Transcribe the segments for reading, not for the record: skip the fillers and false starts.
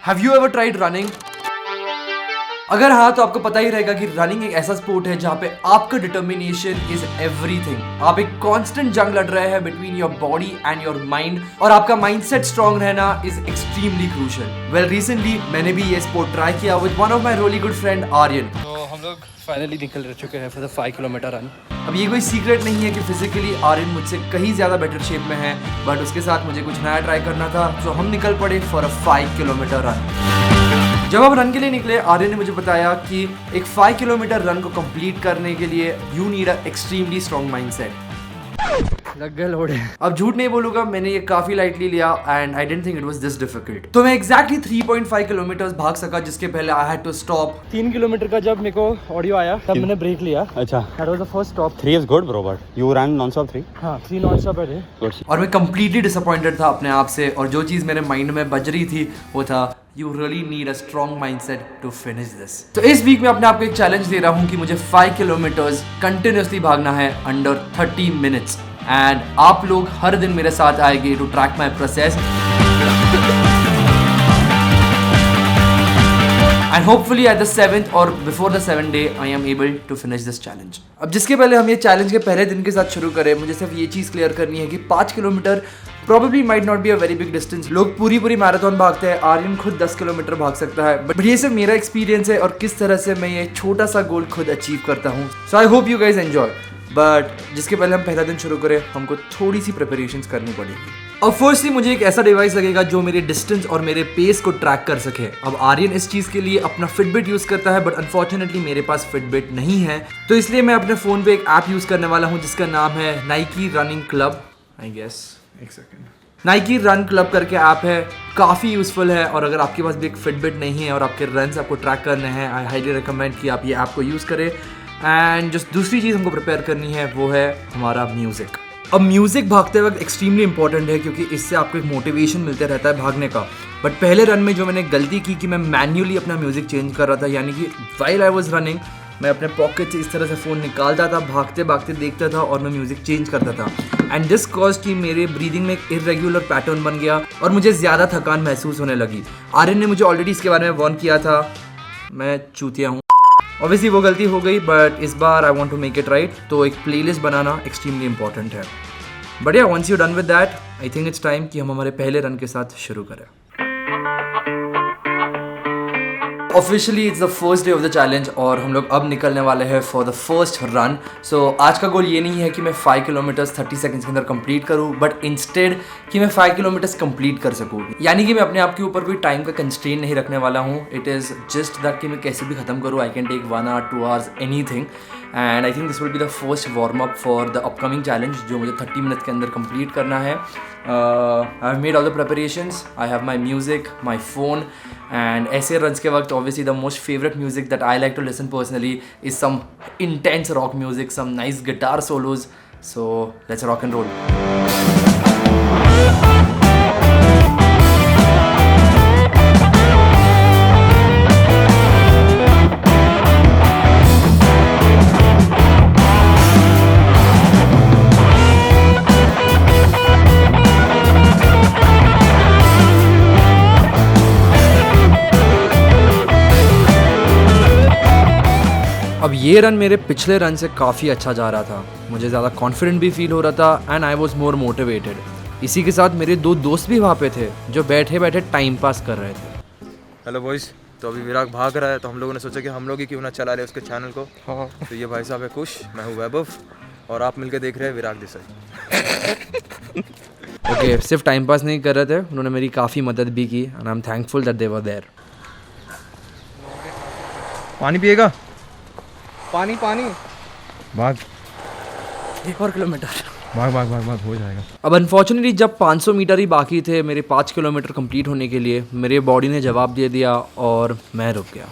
Have you ever tried running? अगर हाँ तो आपको पता ही रहेगा कि रनिंग एक ऐसा स्पोर्ट है जहाँ पे आपका डिटर्मिनेशन इज एवरीथिंग। आप एक कांस्टेंट जंग लड़ रहे हैं between your body and your mind, और आपका माइंडसेट स्ट्रांग रहना is extremely crucial. Well recently मैंने भी ये स्पोर्ट ट्राई किया with one of my really good friend Aryan. तो हम लोग फाइनली निकल चुके हैं फॉर द 5 किलोमीटर रन। अब ये कोई सीक्रेट नहीं है कि फिजिकली आर्यन मुझसे कहीं ज़्यादा बेटर शेप में है, बट उसके साथ मुझे कुछ नया ट्राई करना था, तो हम निकल पड़े फॉर अ 5 किलोमीटर रन। जब हम रन के लिए निकले, आर्यन ने मुझे बताया कि एक 5 किलोमीटर रन को कंप्लीट करने के लिए you need a extremely strong mindset. लग गए लोड़े। अब झूठ नहीं बोलूंगा, मैंने ये काफी लाइटली लिया and I didn't think it was this difficult. तो मैं एग्जैक्टली 3.5 किलोमीटर भाग सका, जिसके पहले I had to stop. 3 kilometre का जब मेरे को ऑडियो आया तब मैंने ब्रेक लिया। अच्छा, that was the first stop. 3 is good bro, but you ran non-stop 3? हाँ 3 नॉन स्टॉप है। Good. और मैं कंप्लीटली डिसअपॉइंटेड था अपने आप से, और जो चीज़ मेरे माइंड में बज रही थी वो था you really need a strong mindset to finish this. तो इस वीक में अपने आप को एक चैलेंज दे रहा हूँ कि मुझे 5 किलोमीटर्स कंटिन्यूसली भागना है अंडर 30 मिनट्स, एंड आप लोग हर दिन मेरे साथ आएंगे to track my process, and hopefully at the 7th or before the 7th day I am able to finish this challenge. अब जिसके पहले हम ये चैलेंज के पहले दिन के साथ शुरू करें, मुझे सिर्फ ये चीज़ क्लियर करनी है कि 5 kilometre probably might not be a very big distance. लोग पूरी मैराथन भागते हैं, आर्यन खुद 10 किलोमीटर भाग सकता है, बट ये सिर्फ मेरा एक्सपीरियंस है और किस तरह से मैं ये छोटा सा गोल खुद अचीव करता हूँ। So I hope you guys enjoy. But जिसके पहले हम पहला दिन शुरू करें, हमको थोड़ी सी प्रिपरेशंस करनी पड़ेगी। और फर्स्टली मुझे एक ऐसा डिवाइस लगेगा जो मेरे डिस्टेंस और मेरे पेस को ट्रैक कर सके। अब आर्यन इस चीज़ के लिए अपना फिटबिट यूज़ करता है, बट अनफॉर्चुनेटली मेरे पास फिटबिट नहीं है, तो इसलिए मैं अपने फ़ोन पे एक ऐप यूज़ करने वाला हूँ जिसका नाम है Nike running club. I guess एक सेकेंड, नाइकी रन क्लब करके ऐप है, काफ़ी यूज़फुल है। और अगर आपके पास भी एक फिटबिट नहीं है और आपके रन्स आपको ट्रैक करने हैं, आई हाईली रिकमेंड कि आप ये ऐप को यूज़ करें। एंड जो दूसरी चीज़ हमको प्रिपेयर करनी है वो है हमारा म्यूज़िक। अब म्यूज़िक भागते वक्त एक्सट्रीमली इंपॉर्टेंट है, क्योंकि इससे आपको एक मोटिवेशन मिलते रहता है भागने का। बट पहले रन में जो मैंने गलती की कि मैं मैन्युअली अपना म्यूज़िक चेंज कर रहा था, यानी कि व्हाइल आई वाज रनिंग मैं अपने पॉकेट से इस तरह से फ़ोन निकालता था, भागते भागते देखता था और मैं म्यूज़िक चेंज करता था। एंड दिस कॉज कि मेरे ब्रीदिंग में एक इरेगुलर पैटर्न बन गया और मुझे ज़्यादा थकान महसूस होने लगी। आर्यन ने मुझे ऑलरेडी इसके बारे में वार्न किया था, मैं चूतिया हूँ। ऑब्वियसली वो गलती हो गई, बट इस बार I want to make it right. तो एक प्लेलिस्ट बनाना एक्सट्रीमली इंपॉर्टेंट है। But yeah once you done with that, I think it's time कि हम हमारे पहले रन के साथ शुरू करें। Officially it's the first day of the challenge और हम लोग अब निकलने वाले हैं for the first run. So आज का गोल ये नहीं है कि मैं 5 किलोमीटर्स 30 सेकंड्स के अंदर कंप्लीट करूं, बट इंस्टेड कि मैं 5 किलोमीटर्स कंप्लीट कर सकूं। यानी कि मैं अपने आप के ऊपर कोई टाइम का कंस्ट्रेंट नहीं रखने वाला हूं। इट इज़ जस्ट दैट कि मैं कैसे भी ख़त्म करूं। I can take 1 hour 2 hours anything, and I think this will be the first warm up for the upcoming challenge जो मुझे 30 मिनट्स के अंदर कंप्लीट करना है। I have made all the preparations, I have my music, my phone, and ऐसे runs के वक्त obviously the most favourite music that I like to listen personally is some intense rock music, some nice guitar solos. So let's rock and roll. अब ये run मेरे पिछले run से काफ़ी अच्छा जा रहा था, मुझे ज़्यादा कॉन्फिडेंट भी फील हो रहा था and I was more motivated. इसी के साथ मेरे 2 दोस्त भी वहाँ पे थे जो बैठे बैठे टाइम पास कर रहे थे। हेलो बॉयज़, तो अभी विराग भाग रहा है, तो हम लोगों ने सोचा कि हम लोग ही क्यों ना चला रहे उसके चैनल को। हाँ। तो ये भाई साहब है कुश, मैं हूँ वैभव, और आप मिलकर देख रहे हैं विराग देसाई। ओके, सिर्फ टाइम पास नहीं कर रहे थे, उन्होंने मेरी काफ़ी मदद भी की and I am thankful that they were there. पानी पिएगा? पानी भाग 1 और किलोमीटर, भाग हो जाएगा। अब अनफॉर्चुनेटली जब 500 मीटर ही बाकी थे मेरे 5 किलोमीटर कंप्लीट होने के लिए, मेरे बॉडी ने जवाब दे दिया और मैं रुक गया।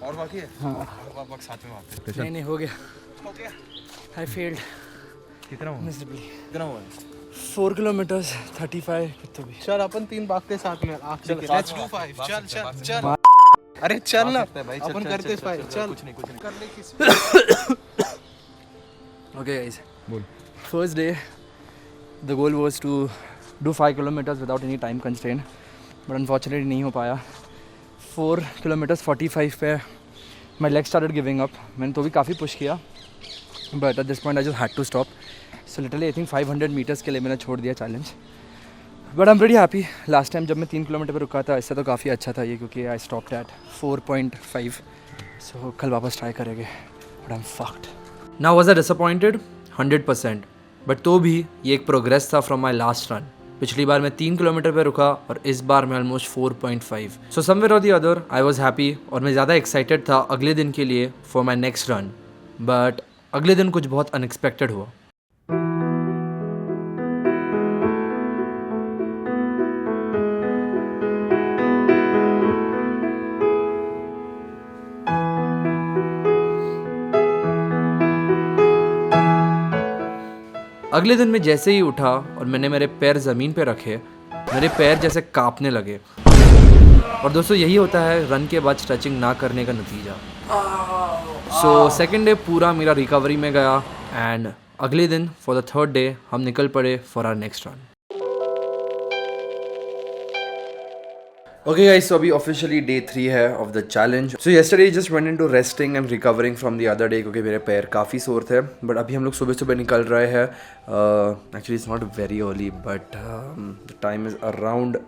और बाकी है? हाँ। साथ में भागते हैं। नहीं हो गया, आई फेल्ड कितना हुआ? मिसेरेबली। कितना हुआ? 4 किलोमीटर्स 35 कितना भी। चल अपन 3 भागते साथ में। चल लेट्स डू 5। चल अरे चल ना, अपन करते 5। चल कुछ नहीं कर ले किसी। ओके गाइस, बोल। First day the goal was to do 5 kilometres without any time constraint, but unfortunately नहीं हो पाया। 4 किलोमीटर्स 45 पे my leg started giving up. मैंने तो भी काफ़ी पुश किया, but at this point I just had to stop. So literally I think 500 metres के लिए मैंने छोड़ दिया challenge, but I am very happy. Last time जब मैं 3 किलोमीटर पर रुका था, इससे तो काफ़ी अच्छा था ये, क्योंकि आई स्टॉप्ड एट 4.5। सो कल वापस ट्राई करेंगे, but I M fucked. Now was I disappointed 100%, but तो भी ये एक प्रोग्रेस था फ्रॉम माई लास्ट रन। पिछली बार मैं 3 किलोमीटर पे रुका और इस बार मैं ऑलमोस्ट 4.5। सो समवेयर और the other I was happy, और मैं ज़्यादा एक्साइटेड था अगले दिन के लिए for my next run. But अगले दिन कुछ बहुत अनएक्सपेक्टेड हुआ। अगले दिन मैं जैसे ही उठा और मैंने मेरे पैर ज़मीन पे रखे, मेरे पैर जैसे कांपने लगे। और दोस्तों यही होता है रन के बाद स्ट्रेचिंग ना करने का नतीजा। सो सेकेंड डे पूरा मेरा रिकवरी में गया, एंड अगले दिन फॉर द थर्ड डे हम निकल पड़े for our next run. Okay guys, so अभी officially day 3 है of the challenge. So yesterday just went into resting and recovering from the other day, क्योंकि मेरे पैर काफ़ी सोर थे। बट अभी हम लोग सुबह सुबह निकल रहे हैं। Actually it's not very early, but the time is around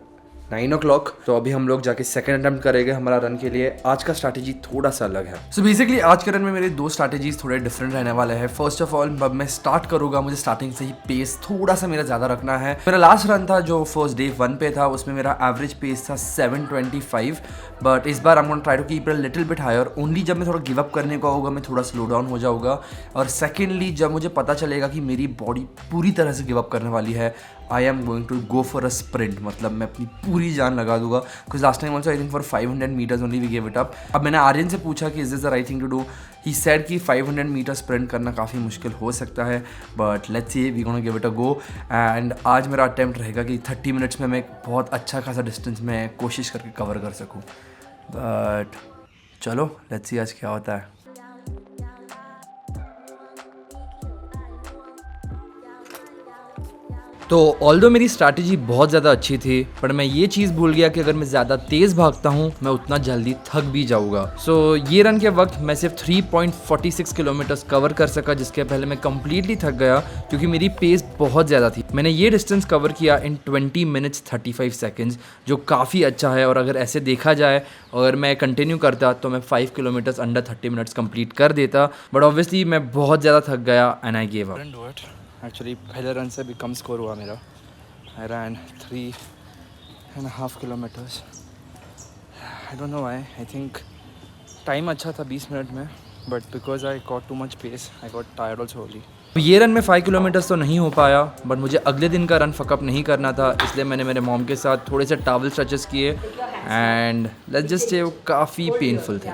9 o'clock। तो अभी हम लोग जाके सेकंड अटेम्प्ट करेंगे हमारा रन के लिए। आज का स्ट्रैटेजी थोड़ा सा अलग है। सो बेसिकली आज के रन में मेरे 2 स्ट्रैटेजीज थोड़े डिफरेंट रहने वाले हैं। फर्स्ट ऑफ ऑल, जब मैं स्टार्ट करूँगा मुझे स्टार्टिंग से ही पेस थोड़ा सा मेरा ज़्यादा रखना है। मेरा लास्ट रन था जो फर्स्ट डे 1 पे था, उसमें मेरा एवरेज पेस था 7:25, बट इस बार I am gonna try to keep it little bit higher. Only जब मैं थोड़ा गिव अप करने का होगा मैं थोड़ा स्लो डाउन हो जाऊँगा, और सेकेंडली जब मुझे पता चलेगा कि मेरी बॉडी पूरी तरह से गिव अप करने वाली है, I am going to go for a sprint. मतलब मैं अपनी पूरी जान लगा दूंगा, because last time also I think for 500 metres only we give it up. अब मैंने आर्यन से पूछा कि is this the right thing to do. He said कि 500 मीटर स्प्रिंट करना काफ़ी मुश्किल हो सकता है, but let's see, we gonna give it a go. And आज मेरा अटेम्प्ट रहेगा कि 30 मिनट्स में मैं एक बहुत अच्छा खासा डिस्टेंस में कोशिश करके कवर कर सकूँ। बट चलो लेट्स सी आज क्या होता है। तो ऑल्दो मेरी स्ट्रैटेजी बहुत ज़्यादा अच्छी थी, पर मैं ये चीज़ भूल गया कि अगर मैं ज़्यादा तेज़ भागता हूँ मैं उतना जल्दी थक भी जाऊँगा। सो ये रन के वक्त मैं सिर्फ 3.46 किलोमीटर्स कवर कर सका, जिसके पहले मैं कम्प्लीटली थक गया क्योंकि मेरी पेस बहुत ज़्यादा थी। मैंने ये डिस्टेंस कवर किया इन 20 मिनट्स 35 सेकेंड्स, जो काफ़ी अच्छा है। और अगर ऐसे देखा जाए, अगर मैं कंटिन्यू करता तो मैं 5 किलोमीटर्स अंडर 30 मिनट्स कंप्लीट कर देता, बट ऑब्वियसली मैं बहुत ज़्यादा थक गया and I give up. Actually पहले रन से भी कम स्कोर हुआ मेरा। I ran 3.5 kilometres. I don't know why, I think time अच्छा था 20 मिनट में, but because I got too much pace I got tired also early. ये रन में 5 किलोमीटर्स तो नहीं हो पाया, बट मुझे अगले दिन का रन फकअप नहीं करना था, इसलिए मैंने मेरे मॉम के साथ थोड़े से टावल स्ट्रेचेस किए, एंड लेट्स जस्ट से वो काफ़ी पेनफुल थे।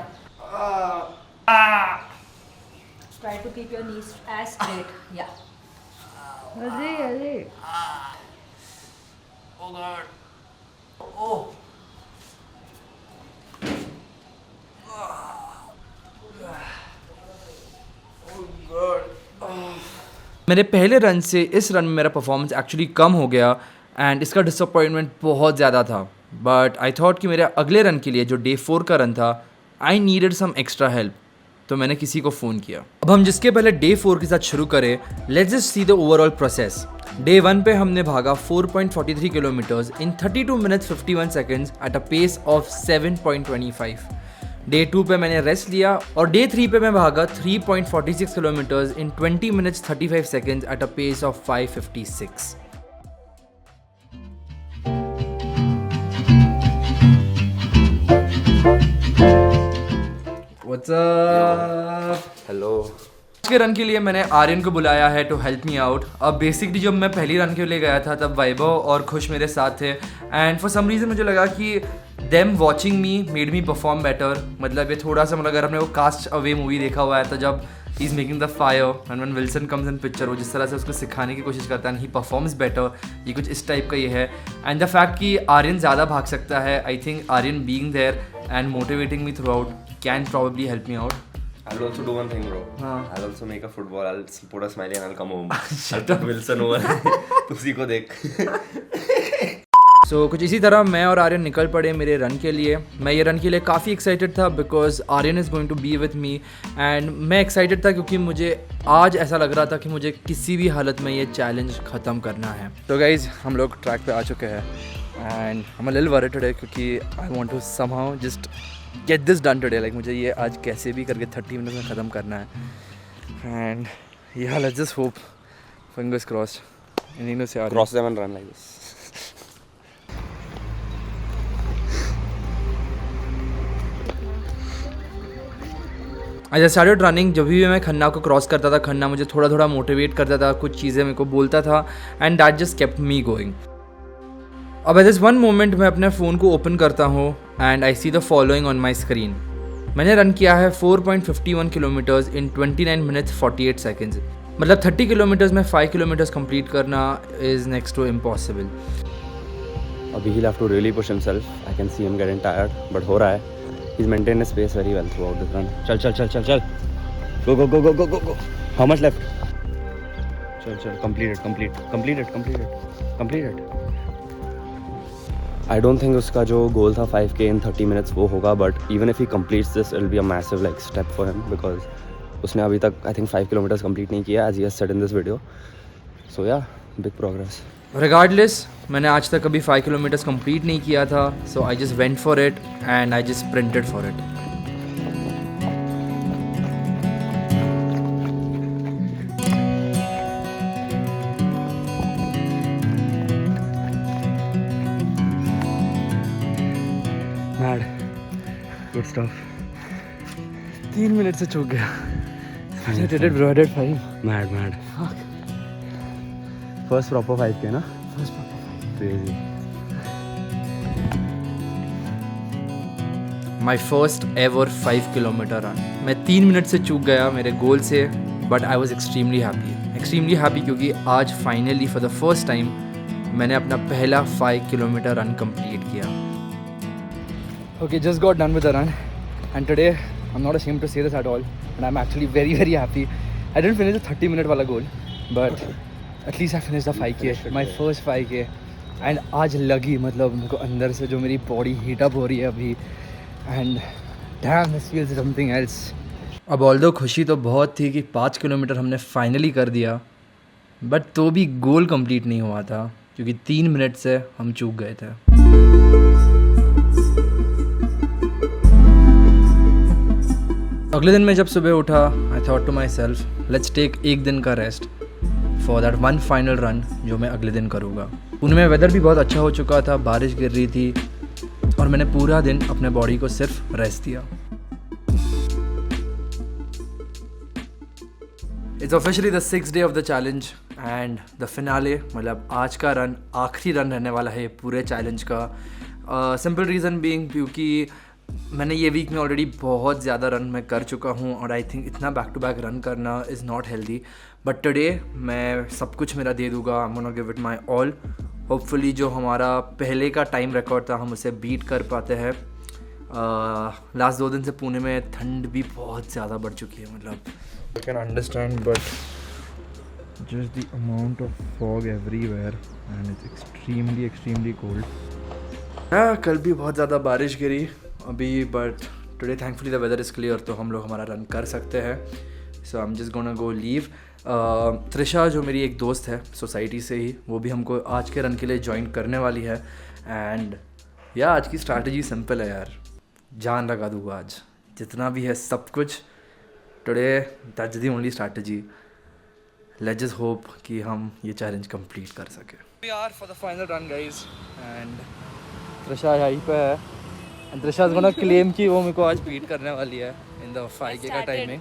Try to keep your knees as straight. Yeah. मेरे पहले रन से इस रन में मेरा परफॉर्मेंस एक्चुअली कम हो गया, एंड इसका डिसअपॉइंटमेंट बहुत ज़्यादा था। बट आई थॉट कि मेरे अगले रन के लिए जो डे 4 का रन था, I needed some extra help, तो मैंने किसी को फ़ोन किया। अब हम जिसके पहले डे 4 के साथ शुरू करें, let's just see the overall process. Day 1 पे हमने भागा 4.43 kilometres in 32 minutes 51 seconds at a pace of 7.25। Day 2 पे मैंने रेस्ट लिया, और डे 3 पे मैं भागा 3.46 kilometres in 20 minutes 35 seconds at a pace of 5.56। What's up? Hello. आज के रन के लिए मैंने आर्यन को बुलाया है टू हेल्प मी आउट। अब बेसिकली जब मैं पहली रन के लिए गया था तब वैभव और खुश मेरे साथ थे, एंड फॉर सम रीज़न मुझे लगा कि देम वॉचिंग मी मेड मी परफॉर्म बेटर। मतलब ये थोड़ा सा, मतलब अगर आपने वो कास्ट अवे मूवी देखा हुआ है तो जब he is making the fire and when Wilson comes in picture, वो जिस तरह से उसको सिखाने की कोशिश करता है, ही परफॉर्म्स बेटर, ये कुछ इस टाइप का ये है। एंड द फैक्ट कि आर्यन ज़्यादा भाग सकता है, I think Aryan being there and motivating me throughout can probably help me out. I'll also do one thing, bro. I'll also make a football. I'll put a smiley and I'll come home. I'll put Wilson over. तू उसी को देख. So, कुछ इसी तरह मैं और आर्यन निकल पड़े मेरे रन के लिए. मैं ये रन के लिए काफ़ी एक्साइटेड था because Aryan is going to be with me and मैं एक्साइटेड था क्योंकि मुझे आज ऐसा लग रहा था कि मुझे किसी भी हालत में ये चैलेंज ख़त्म करना है. तो गाइज़ हम लोग ट्रैक पे आ चुके हैं and I am a little worried today क्योंकि I want to somehow just get this done today. Like मुझे ये आज कैसे भी करके 30 मिनट में ख़त्म करना है and yeah, let's just hope, fingers crossed. Anything to say, Aryan? Cross them and run like this. I just started running. जब भी मैं खन्ना को क्रॉस करता था, खन्ना मुझे थोड़ा थोड़ा मोटिवेट करता था, कुछ चीज़ें मेरे को बोलता था and that just kept me going. अब एट दिस वन मोमेंट मैं अपने फ़ोन को ओपन करता हूँ and I see the following on my screen. मैंने रन किया है 4.51 किलोमीटर्स इन 29 मिनट्स 48 सेकेंड्स. मतलब 30 किलोमीटर्स में 5 किलोमीटर्स कंप्लीट करना इज़ नेक्स्ट टू इम्पॉसिबल. अभी he'll have to really push himself. I can see him getting tired, but हो रहा है. He's maintained his pace very well throughout this run. चल. Go. How much left? चल. Complete it. I don't think उसका जो goal था 5K in 30 minutes वो होगा, but even if he completes this, it'll be a massive like step for him because उसने अभी तक I think 5 kilometers complete नहीं किया as he has said in this video. So yeah, big progress. Regardless, मैंने आज तक कभी 5 kilometres complete नहीं किया था. So I just went for it and I just sprinted for it. Mad good stuff. 3 minute से चूक गया. Mad. First proper 5K ना? Crazy. My first ever 5 kilometre run. मैं 3 मिनट से चूक गया मेरे गोल से but I was extremely happy क्योंकि आज finally for the first time मैंने अपना पहला 5 किलोमीटर रन कंप्लीट किया. Okay, just got done with the run and today I am not ashamed to say this at all and I'm actually very very happy. I didn't finish the 30 minute वाला गोल but at least I finished the 5K, my first 5K and आज लगी मतलब मेरे को अंदर से जो मेरी बॉडी हीटअप हो रही है अभी and damn this feels something else. अब ऑल्दो खुशी तो बहुत थी कि 5 किलोमीटर हमने फाइनली कर दिया बट तो भी गोल कंप्लीट नहीं हुआ था क्योंकि 3 मिनट से हम चूक गए थे. अगले दिन मैं जब सुबह उठा I thought to myself let's take एक दिन का rest for that one final run जो मैं अगले दिन करूँगा. पुणे में वेदर भी बहुत अच्छा हो चुका था, बारिश गिर रही थी और मैंने पूरा दिन अपने बॉडी को सिर्फ रेस्ट दिया. It's officially the 6th day of the challenge and the finale. मतलब आज का रन आखिरी रन रहने वाला है पूरे चैलेंज का. सिंपल रीज़न बीइंग क्योंकि मैंने ये वीक में ऑलरेडी बहुत ज़्यादा रन मैं कर चुका हूँ और आई थिंक इतना बैक टू बैक रन करना is not healthy. But today मैं सब कुछ मेरा दे दूँगा. आई am gonna give it my all. Hopefully जो हमारा पहले का टाइम रिकॉर्ड था हम उसे बीट कर पाते हैं. लास्ट 2 दिन से पुणे में ठंड भी बहुत ज़्यादा बढ़ चुकी है. मतलब you can understand but just the amount of fog everywhere and it's extremely cold. कल भी बहुत ज़्यादा बारिश गिरी अभी but today thankfully the weather is clear तो हम लोग हमारा रन कर सकते हैं. So I am just gonna go leave. Trisha जो मेरी एक दोस्त है सोसाइटी से ही वो भी हमको आज के रन के लिए ज्वाइन करने वाली है एंड या आज की स्ट्रैटेजी सिंपल है यार. जान लगा दूँगा आज जितना भी है सब कुछ. Today that's the only strategy. Let's just hope कि हम ये चैलेंज कंप्लीट कर सकें. We are for the final run guys and Trisha यहीं पे है and Trisha is gonna claim कि वो मेरे को आज बीट करने वाली है इन द 5K का टाइमिंग.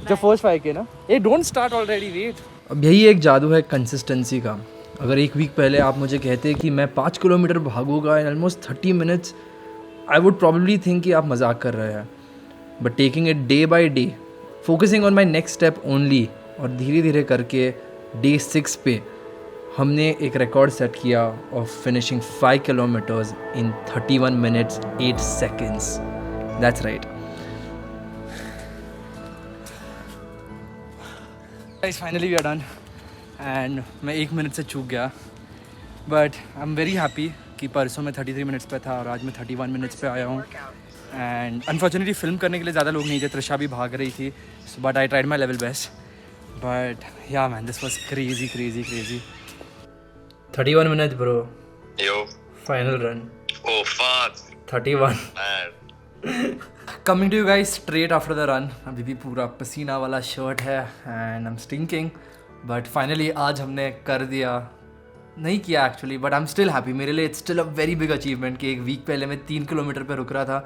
जो फर्स्ट 5K ना ये डोंट स्टार्ट ऑलरेडी वेट. अब यही एक जादू है कंसिस्टेंसी का. अगर एक वीक पहले आप मुझे कहते कि मैं 5 किलोमीटर भागूंगा in almost 30 minutes I would probably think कि आप मजाक कर रहे हैं. But taking it day by day focusing on my next step only और धीरे धीरे करके डे 6 पे हमने एक रिकॉर्ड सेट किया of finishing 5 kilometres in 31 minutes 8 seconds. That's right. Guys finally we are done and मैं 1 मिनट से चूक गया but I am very happy कि परसों मैं 33 मिनट्स पे था और आज मैं 31 मिनट्स पे आया हूँ एंड अनफॉर्चुनेटली फिल्म करने के लिए ज़्यादा लोग नहीं थे, त्रिशा भी भाग रही थी but I tried my level best but yeah man this was crazy crazy crazy 31 minutes bro Yo. Final run Oh fuck. 31 Man. Coming to you guys straight after the run अभी भी पूरा पसीना वाला शर्ट है and I am stinking but finally आज हमने कर दिया, नहीं किया actually but I am still happy. मेरे लिए it's still a very big achievement कि एक वीक पहले मैं 3 किलोमीटर पे रुक रहा था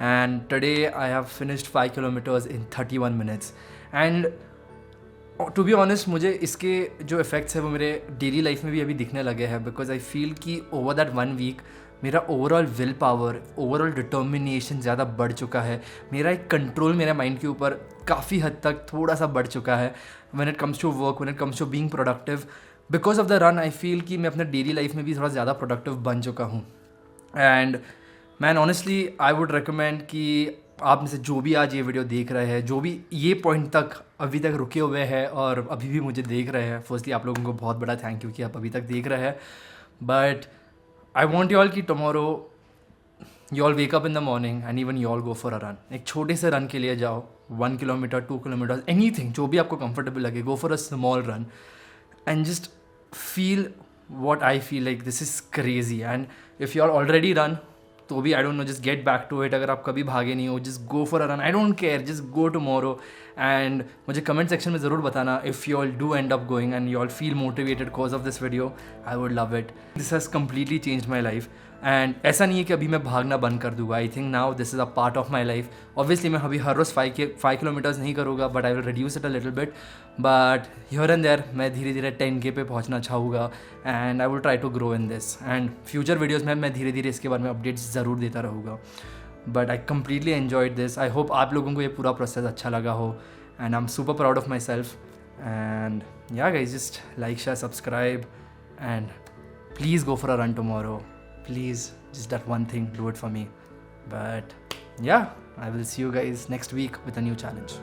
and today I have finished 5 kilometres in 31 minutes and to be honest मुझे इसके जो इफ़ेक्ट्स है वो मेरे डेली लाइफ में भी अभी दिखने लगे हैं बिकॉज आई फील कि ओवर दैट 1 वीक मेरा overall will power, overall determination ज़्यादा बढ़ चुका है. मेरा एक कंट्रोल मेरे माइंड के ऊपर काफ़ी हद तक थोड़ा सा बढ़ चुका है when it comes to work, when it comes to being productive. Because of the run I feel कि मैं अपने डेली लाइफ में भी थोड़ा ज़्यादा प्रोडक्टिव बन चुका हूँ. And man honestly I would recommend कि आप में से जो भी आज ये वीडियो देख रहे हैं, जो भी ये पॉइंट तक अभी तक रुके हुए हैं और अभी भी मुझे देख रहे हैं, फर्स्टली आप लोगों को बहुत बड़ा थैंक यू कि आप अभी तक देख रहे हैं. But I want you all कि tomorrow you all wake up in the morning and even you all go for a run. एक छोटे से रन के लिए जाओ, 1 किलोमीटर 2 किलोमीटर anything जो भी आपको comfortable लगे, go for a small run and just feel what I feel like. This is crazy and if you all already run तो भी I don't know, just get back to it. अगर आप कभी भागे नहीं हो, just go for a run. I don't care, just go tomorrow and मुझे comment section में ज़रूर बताना if you all do end up going and you all feel motivated because of this video. I would love it. This has completely changed my life and ऐसा नहीं है कि अभी मैं भागना बंद कर दूँगा. I think now this is a part of my life. Obviously मैं अभी हर रोज़ 5 किलोमीटर्स नहीं करूँगा but I will reduce it a little bit. But here and there मैं धीरे धीरे 10K पे पहुँचना चाहूँगा and I will try to grow in this. And future videos में मैं धीरे धीरे इसके बारे में अपडेट्स ज़रूर देता रहूँगा. But I completely enjoyed this. I hope आप लोगों को ये पूरा प्रोसेस अच्छा लगा हो and I'm super proud of myself. And yeah guys, just like, share, subscribe and please go for a run tomorrow. Please, just that one thing, do it for me. But yeah, I will see you guys next week with a new challenge.